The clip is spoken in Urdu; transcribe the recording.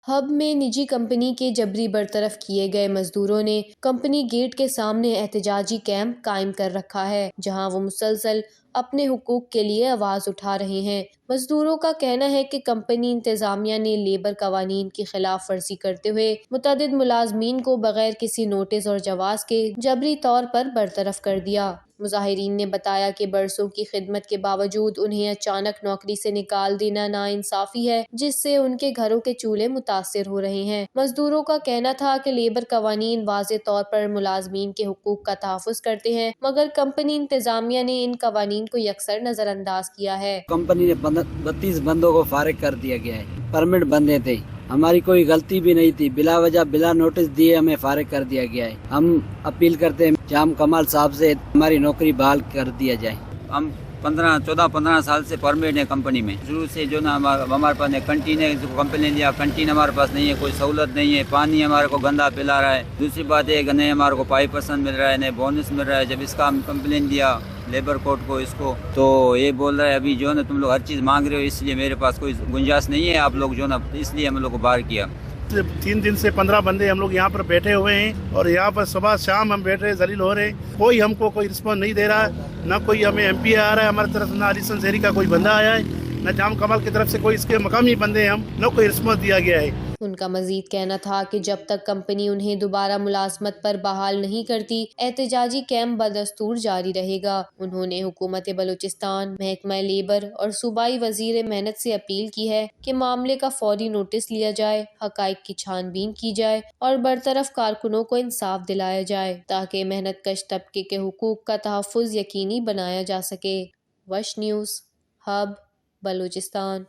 ہب میں نجی کمپنی کے جبری برطرف کیے گئے مزدوروں نے کمپنی گیٹ کے سامنے احتجاجی کیمپ قائم کر رکھا ہے، جہاں وہ مسلسل اپنے حقوق کے لیے آواز اٹھا رہے ہیں۔ مزدوروں کا کہنا ہے کہ کمپنی انتظامیہ نے لیبر قوانین کی خلاف ورزی کرتے ہوئے متعدد ملازمین کو بغیر کسی نوٹس اور جواز کے جبری طور پر برطرف کر دیا۔ مظاہرین نے بتایا کہ برسوں کی خدمت کے باوجود انہیں اچانک نوکری سے نکال دینا ناانصافی ہے، جس سے ان کے گھروں کے چولہے متاثر ہو رہے ہیں۔ مزدوروں کا کہنا تھا کہ لیبر قوانین واضح طور پر ملازمین کے حقوق کا تحفظ کرتے ہیں، مگر کمپنی انتظامیہ نے ان قوانین کو یکسر نظر انداز کیا ہے۔ کمپنی نے 32 بندوں کو فارغ کر دیا گیا ہے، پرمٹ بندے تھے، ہماری کوئی غلطی بھی نہیں تھی، بلا وجہ بلا نوٹس دیے ہمیں فارغ کر دیا گیا ہے۔ ہم اپیل کرتے ہیں جام کمال صاحب سے ہماری نوکری بحال کر دیا جائے۔ ہم 14-15 سال سے پرمٹ ہے کمپنی میں، شروع سے جو نا ہمارے پاس کنٹین ہے، کمپلین دیا کنٹین ہمارے پاس نہیں ہے، کوئی سہولت نہیں ہے، پانی ہمارے کو گندا پلا رہا ہے۔ دوسری بات ہے کہ نئے ہمارے کو 5% مل رہا ہے، نئے بونس مل رہا ہے۔ جب اس کا ہم کمپلین دیا لیبر کورٹ کو اس کو، تو یہ بول رہا ہے ابھی جو ہے نا تم لوگ ہر چیز مانگ رہے ہو، اس لیے میرے پاس کوئی گنجائش نہیں ہے، آپ لوگ جو نا اس لیے ہم لوگ کو باہر کیا۔ 3 دن سے 15 بندے ہم لوگ یہاں پر بیٹھے ہوئے ہیں، اور یہاں پر صبح شام ہم بیٹھ رہے ذلیل ہو رہے ہیں، کوئی ہم کو کوئی رسپانس نہیں دے رہا ہے، نہ کوئی ہمیں ایم پی آ رہا ہے ہماری طرف، نہ علی زہری کا کوئی بندہ آیا ہے، نہ جام کمال کی طرف سے کوئی اس کے مقامی بندے ہیں، ہم نہ کوئی رسپانس دیا گیا ہے۔ ان کا مزید کہنا تھا کہ جب تک کمپنی انہیں دوبارہ ملازمت پر بحال نہیں کرتی، احتجاجی کیمپ بدستور جاری رہے گا۔ انہوں نے حکومت بلوچستان، محکمہ لیبر اور صوبائی وزیر محنت سے اپیل کی ہے کہ معاملے کا فوری نوٹس لیا جائے، حقائق کی چھان بین کی جائے اور برطرف کارکنوں کو انصاف دلایا جائے، تاکہ محنت کش طبقے کے حقوق کا تحفظ یقینی بنایا جا سکے۔ وش نیوز، ہب، بلوچستان۔